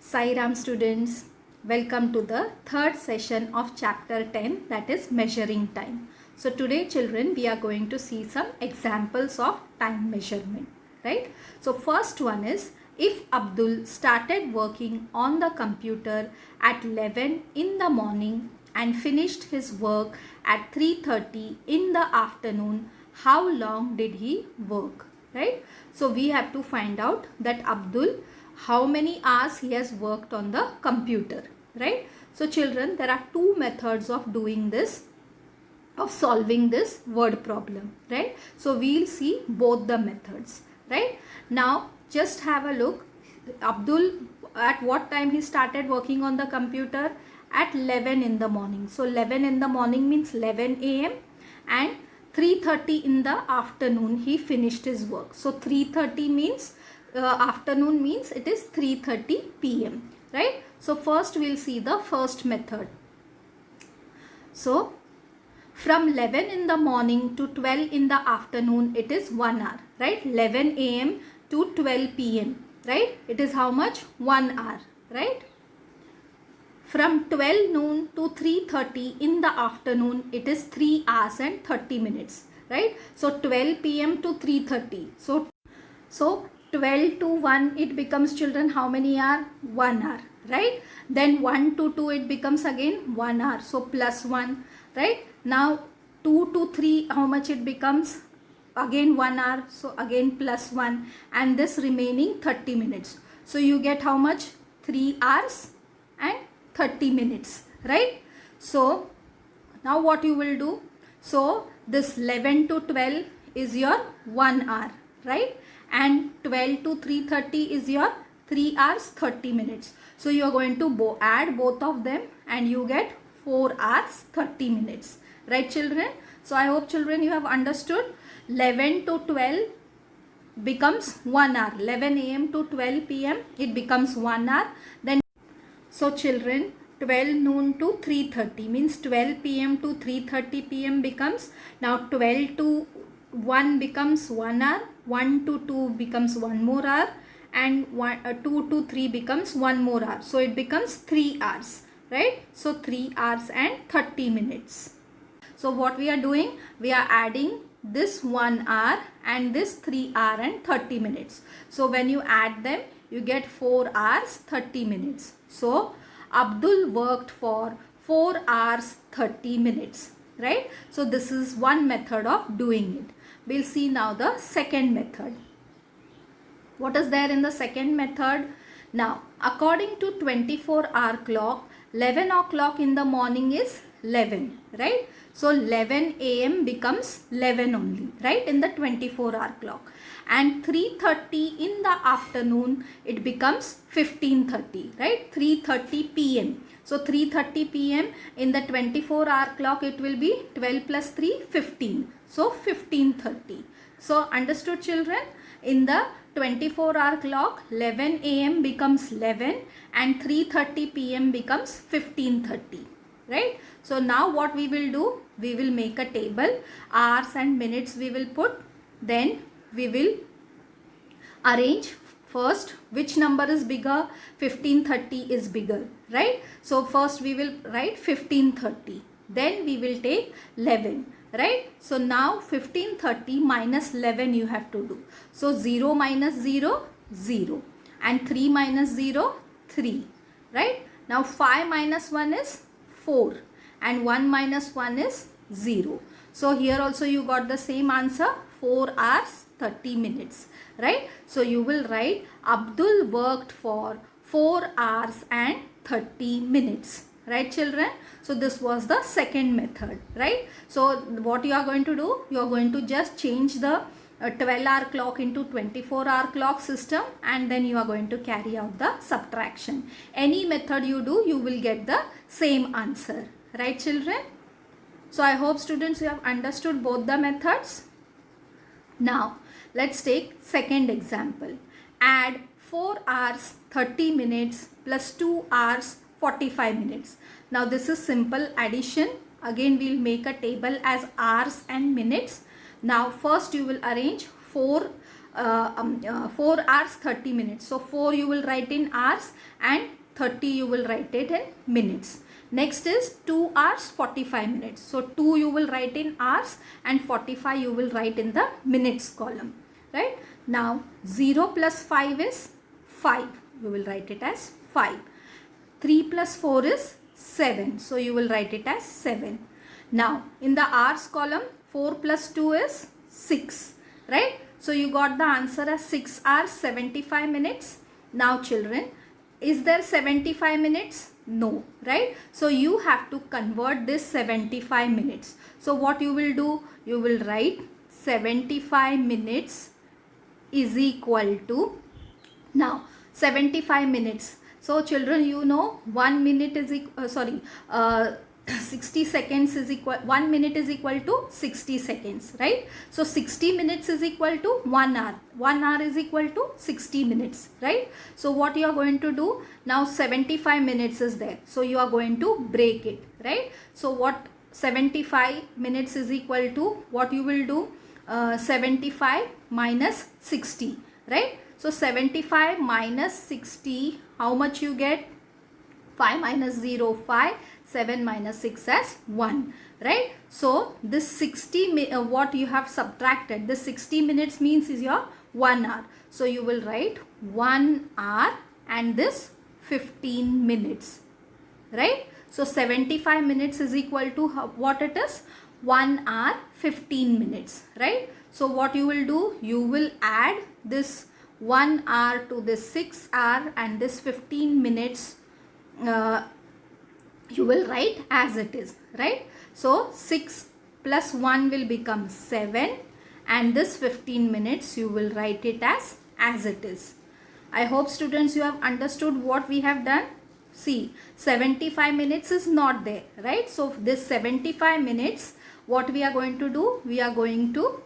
Sai Ram students, welcome to the third session of chapter 10, that is measuring time. So today children, we are going to see some examples of time measurement, right? So first one is, if Abdul started working on the computer at 11 in the morning and finished his work at 3:30 in the afternoon, how long did he work, right? So we have to find out that Abdul, how many hours he has worked on the computer, right? So children, there are two methods of doing this, of solving this word problem, right? So we'll see both the methods, right? Now just have a look. Abdul, at what time he started working on the computer? At 11 in the morning. So 11 in the morning means 11 a.m. and 3:30 in the afternoon he finished his work. So 3:30 means afternoon means it is 3:30 p.m. right? So first we'll see the first method. So from 11 in the morning to 12 in the afternoon, it is 1 hour, right? 11 a.m. to 12 p.m. right? It is how much? 1 hour, right? From 12 noon to 3:30 in the afternoon, it is 3 hours and 30 minutes, right? So 12 p.m. to 3:30. So 12 to 1 it becomes, children, how many hour? 1 hour, right? Then 1 to 2 it becomes again 1 hour, so plus 1, right? Now 2 to 3, how much it becomes? Again 1 hour, so again plus 1, and this remaining 30 minutes. So you get how much? 3 hours and 30 minutes, right? So now what you will do? So this 11 to 12 is your 1 hour, right? And 12 to 3:30 is your 3 hours 30 minutes. So you are going to add both of them and you get 4 hours 30 minutes, right children? So I hope children you have understood. 11 to 12 becomes 1 hour. 11 a.m. to 12 p.m. it becomes 1 hour. Then so children, 12 noon to 3:30 means 12 p.m. to 3:30 p.m. becomes, now 12 to 1 becomes 1 hour, 1 to 2 becomes 1 more hour, and 2 to 3 becomes 1 more hour. So it becomes 3 hours, right? So 3 hours and 30 minutes. So what we are doing? We are adding this 1 hour and this 3 hour and 30 minutes. So when you add them, you get 4 hours 30 minutes. So Abdul worked for 4 hours 30 minutes, right? So this is one method of doing it. We'll see now the second method. What is there in the second method? Now, according to 24-hour clock, 11 o'clock in the morning is 11, right? So 11 a.m. becomes 11 only, right, in the 24-hour clock. And 3:30 in the afternoon, it becomes 15:30, right? 3:30 p.m. So 3:30 p.m. in the 24-hour clock, it will be 12 plus 3, 15. So 15:30. So understood children? In the 24-hour clock, 11 a.m. becomes 11 and 3:30 p.m. becomes 15:30, right? So now what we will do? We will make a table. Hours and minutes we will put. Then we will arrange first which number is bigger. 15:30 is bigger, right? So first we will write 15:30. Then we will take 11. Right? So now 15:30 minus 11 you have to do. So 0 minus 0, 0. And 3 minus 0, 3. Right? Now 5 minus 1 is 4. And 1 minus 1 is 0. So here also you got the same answer, 4 hours 30 minutes. Right? So you will write Abdul worked for 4 hours and 30 minutes. Right children? So this was the second method, right? So what you are going to do? You are going to just change the 12-hour clock into 24-hour clock system, and then you are going to carry out the subtraction. Any method you do, you will get the same answer, right children? So I hope students you have understood both the methods. Now let's take second example. Add 4 hours 30 minutes plus 2 hours 45 minutes. Now this is simple addition. Again we will make a table as hours and minutes. Now first you will arrange 4 4 hours 30 minutes. So 4 you will write in hours and 30 you will write it in minutes. Next is 2 hours 45 minutes. So 2 you will write in hours and 45 you will write in the minutes column. Right? Now 0 plus 5 is 5. You will write it as 5. 3 plus 4 is 7. So you will write it as 7. Now in the hours column 4 plus 2 is 6. Right? So you got the answer as 6 hours 75 minutes. Now children, is there 75 minutes? No, right? So you have to convert this 75 minutes. So what you will do? You will write 75 minutes is equal to, now 75 minutes. So children, you know 1 minute is 60 seconds is equal, 1 minute is equal to 60 seconds, right? So 60 minutes is equal to 1 hour. 1 hour is equal to 60 minutes, right? So what you are going to do? Now 75 minutes is there. So you are going to break it, right? So what 75 minutes is equal to, what you will do? 75 minus 60, right? So 75 minus 60, how much you get? 5 minus 0, 5. 7 minus 6 as 1, right? So this 60, what you have subtracted, this 60 minutes means is your 1 hour. So you will write 1 hour and this 15 minutes, right? So 75 minutes is equal to what it is? 1 hour 15 minutes, right? So what you will do? You will add this 1 hour to this 6 hour and this 15 minutes you will write as it is, right? So 6 plus 1 will become 7 and this 15 minutes you will write it as it is. I hope students you have understood what we have done. See, 75 minutes is not there, right? So this 75 minutes, what we are going to do? We are going to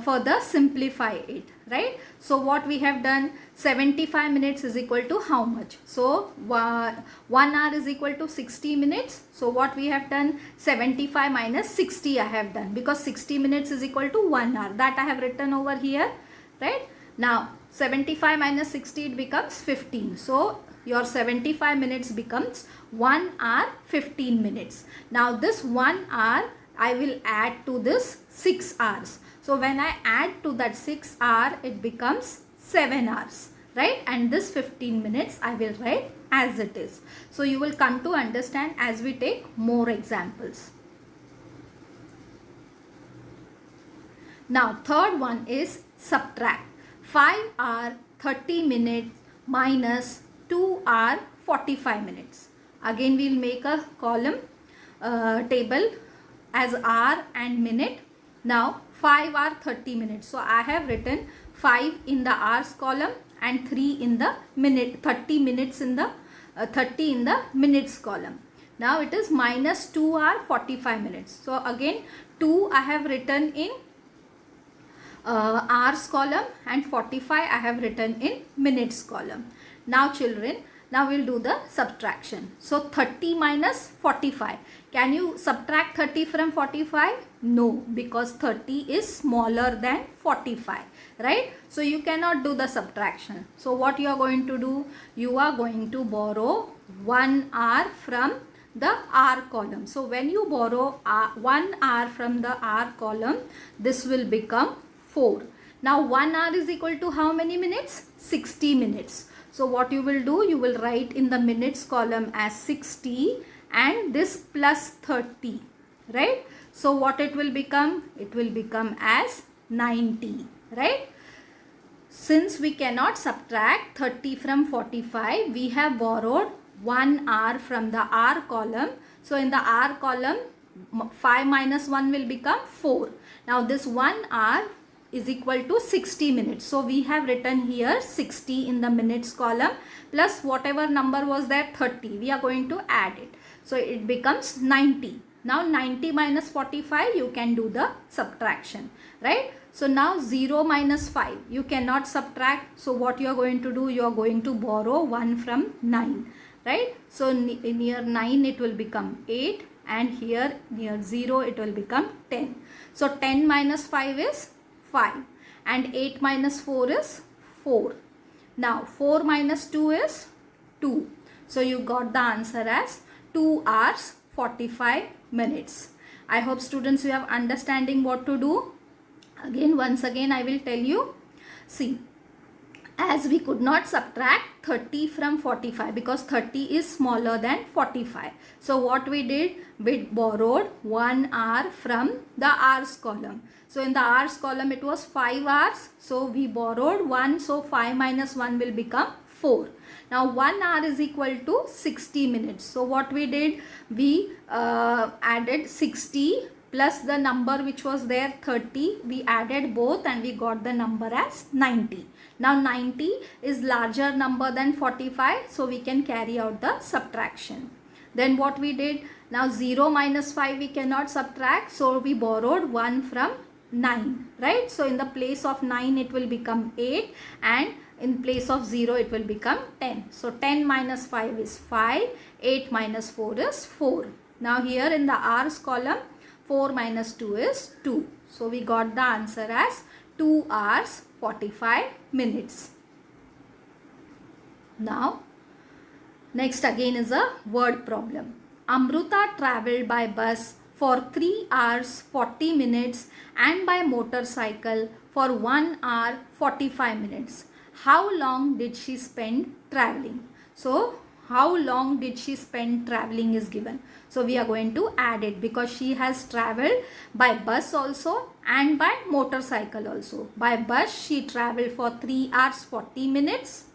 further simplify it, right? So what we have done? 75 minutes is equal to how much? So 1 hour is equal to 60 minutes. So what we have done? 75 minus 60 I have done, because 60 minutes is equal to 1 hour. That I have written over here, right? Now 75 minus 60, it becomes 15. So your 75 minutes becomes 1 hour 15 minutes. Now this 1 hour I will add to this 6 hours. So when I add to that 6 hour, it becomes 7 hours, right? And this 15 minutes I will write as it is. So you will come to understand as we take more examples. Now third one is subtract. 5 hour 30 minutes minus 2 hour 45 minutes. Again we will make a column table as hour and minute. Now 5 hour 30 minutes. So I have written 5 in the hours column and 3 in the minute, 30 minutes in the 30 in the minutes column. Now it is minus 2 hour 45 minutes. So again 2 I have written in hours column and 45 I have written in minutes column. Now children, now we'll do the subtraction. So 30 minus 45. Can you subtract 30 from 45? No, because 30 is smaller than 45, right? So you cannot do the subtraction. So what you are going to do? You are going to borrow 1 hour from the hour column. So when you borrow 1 hour from the hour column, this will become 4. Now 1 hour is equal to how many minutes? 60 minutes. So what you will do? You will write in the minutes column as 60 and this plus 30, right? So what it will become? It will become as 90, right? Since we cannot subtract 30 from 45, we have borrowed 1 hour from the hour column. So in the hour column, 5 minus 1 will become 4. Now this 1 hour is equal to 60 minutes. So we have written here 60 in the minutes column plus whatever number was there, 30. We are going to add it. So it becomes 90. Now 90 minus 45, you can do the subtraction, right? So now 0 minus 5, you cannot subtract. So what you are going to do? You are going to borrow 1 from 9, right? So near 9 it will become 8 and here near 0 it will become 10. So 10 minus 5 is 5 and 8 minus 4 is 4. Now 4 minus 2 is 2. So you got the answer as 2 hours 45 minutes. I hope students you have understanding what to do. Once again I will tell you. See, as we could not subtract 30 from 45 because 30 is smaller than 45. So what we did, we borrowed 1 hour from the hours column. So in the hours column it was 5 hours. So we borrowed 1. So 5 minus 1 will become 4. Now 1 hour is equal to 60 minutes. So what we did, we added 60 plus the number which was there 30. We added both and we got the number as 90. Now 90 is larger number than 45. So we can carry out the subtraction. Then what we did, now 0 minus 5 we cannot subtract. So we borrowed 1 from 9, right? So in the place of 9 it will become 8 and in place of 0 it will become 10. So 10 minus 5 is 5, 8 minus 4 is 4. Now here in the hours column 4 minus 2 is 2. So we got the answer as 2 hours 45 minutes. Now next again is a word problem. Amruta travelled by bus for 3 hours 40 minutes and by motorcycle for 1 hour 45 minutes. How long did she spend travelling? So how long did she spend travelling is given. So we are going to add it because she has travelled by bus also and by motorcycle also. By bus she travelled for 3 hours 40 minutes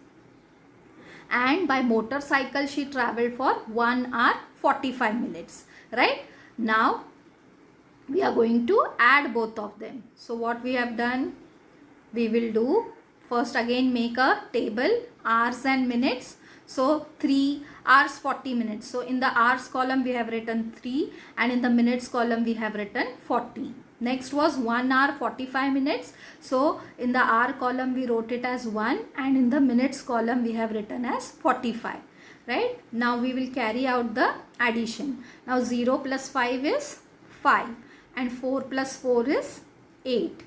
and by motorcycle she travelled for 1 hour 45 minutes, right? Now we are going to add both of them. So what we have done, we will do first again make a table hours and minutes. So 3 hours 40 minutes. So in the hours column we have written 3 and in the minutes column we have written 40. Next was 1 hour 45 minutes. So in the hour column we wrote it as 1 and in the minutes column we have written as 45. Right? Now we will carry out the addition. Now 0 plus 5 is 5 and 4 plus 4 is 8.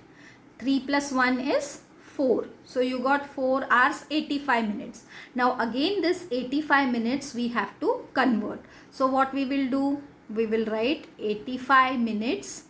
3 plus 1 is 4. So you got 4 hours 85 minutes. Now again this 85 minutes we have to convert. So what we will do? We will write 85 minutes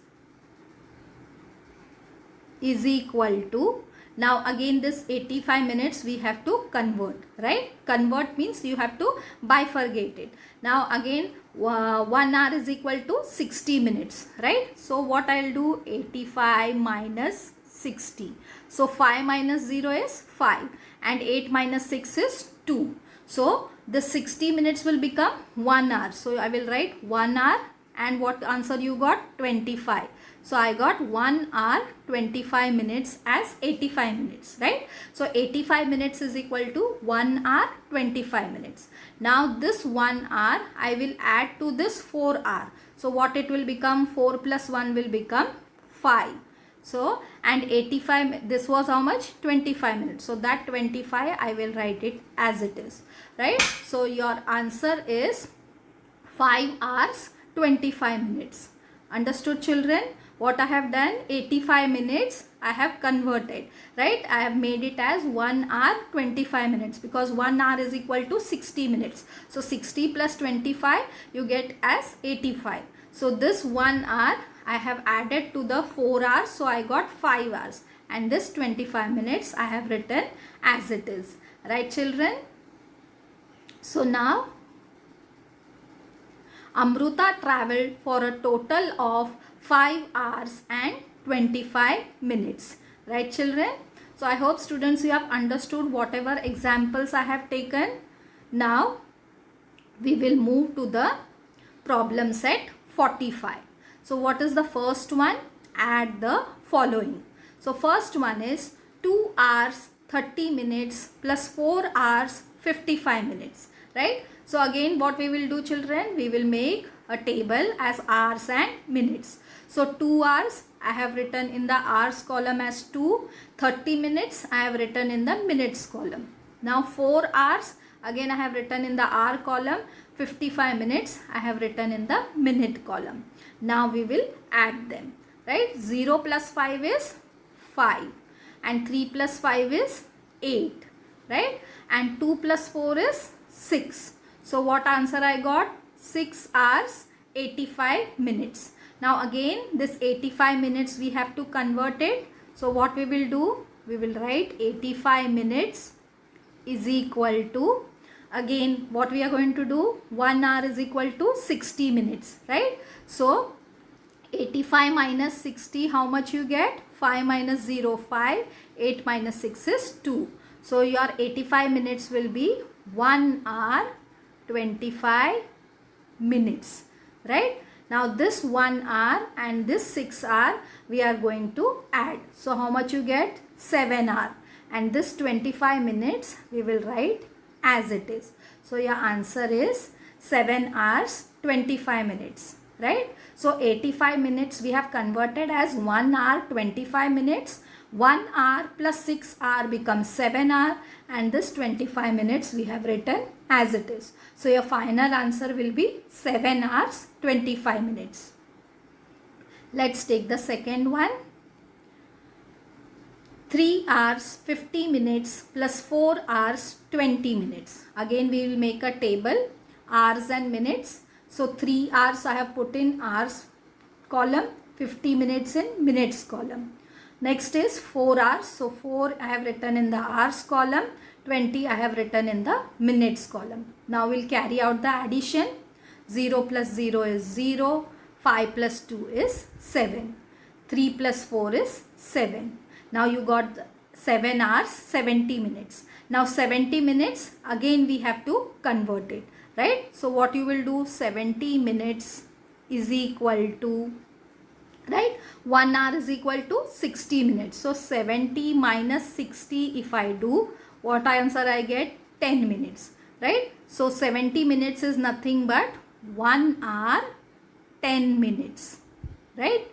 is equal to, now again this 85 minutes we have to convert, right? Convert means you have to bifurcate it. Now again 1 hour is equal to 60 minutes, right? So what I will do, 85 minus 60. So 5 minus 0 is 5 and 8 minus 6 is 2. So the 60 minutes will become 1 hour. So I will write 1 hour and what answer you got? 25. So I got 1 hour 25 minutes as 85 minutes, right? So 85 minutes is equal to 1 hour 25 minutes. Now this 1 hour I will add to this 4 hour. So what it will become? 4 plus 1 will become 5. So and 85, this was how much? 25 minutes. So that 25 I will write it as it is, right? So your answer is 5 hours 25 minutes. Understood children? What I have done, 85 minutes I have converted, right? I have made it as 1 hour 25 minutes because 1 hour is equal to 60 minutes. So 60 plus 25 you get as 85. So this 1 hour I have added to the 4 hours. So I got 5 hours and this 25 minutes I have written as it is, right children? So now Amruta travelled for a total of 5 hours and 25 minutes, right children? So I hope students you have understood whatever examples I have taken. Now we will move to the problem set 45. So what is the first one? Add the following. So first one is 2 hours 30 minutes plus 4 hours 55 minutes, right? So again what we will do children, we will make a table as hours and minutes. So 2 hours I have written in the hours column as 2, 30 minutes I have written in the minutes column. Now 4 hours again I have written in the hour column, 55 minutes I have written in the minute column. Now we will add them, right? 0 plus 5 is 5. and 3 plus 5 is 8, right? And 2 plus 4 is 6. So what answer I got? 6 hours 85 minutes. Now again this 85 minutes we have to convert it. So what we will do? We will write 85 minutes is equal to, again what we are going to do, 1 hour is equal to 60 minutes, right? So 85 minus 60, how much you get? 5 minus 0, 5. 8 minus 6 is 2. So your 85 minutes will be 1 hour 25 minutes, right? Now this 1 hour and this 6 hour we are going to add. So how much you get? 7 hour. And this 25 minutes we will write as it is. So your answer is 7 hours 25 minutes, right? So 85 minutes we have converted as 1 hour 25 minutes. 1 hour plus 6 hour becomes 7 hour, and this 25 minutes we have written as it is. So your final answer will be 7 hours 25 minutes. Let's take the second one. 3 hours 50 minutes plus 4 hours 20 minutes. Again we will make a table, hours and minutes. So 3 hours I have put in hours column, 50 minutes in minutes column. Next is 4 hours. So 4 I have written in the hours column, 20 I have written in the minutes column. Now we'll carry out the addition. 0 plus 0 is 0. 5 plus 2 is 7. 3 plus 4 is 7. Now you got 7 hours 70 minutes. Now 70 minutes again we have to convert it, right? So what you will do, 70 minutes is equal to, right, 1 hour is equal to 60 minutes. So 70 minus 60 if I do, what answer I get? 10 minutes, right? So 70 minutes is nothing but 1 hour 10 minutes, right?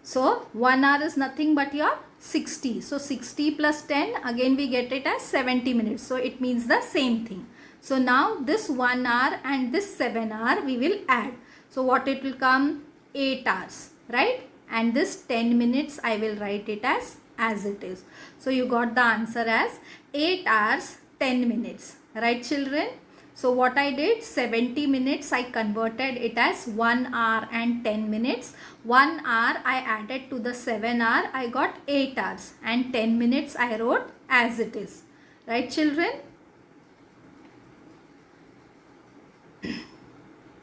So 1 hour is nothing but your 60. So 60 plus 10, again we get it as 70 minutes. So it means the same thing. So now this 1 hour and this 7 hour we will add. So what it will come? 8 hours, right? And this 10 minutes I will write it as it is. So you got the answer as 8 hours 10 minutes, right children? So what I did, 70 minutes I converted it as 1 hour and 10 minutes. 1 hour I added to the 7 hour, I got 8 hours, and 10 minutes I wrote as it is, right children?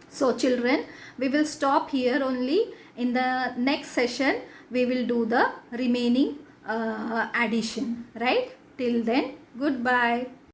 So children, we will stop here only. In the next session we will do the remaining addition, right? Till then, goodbye.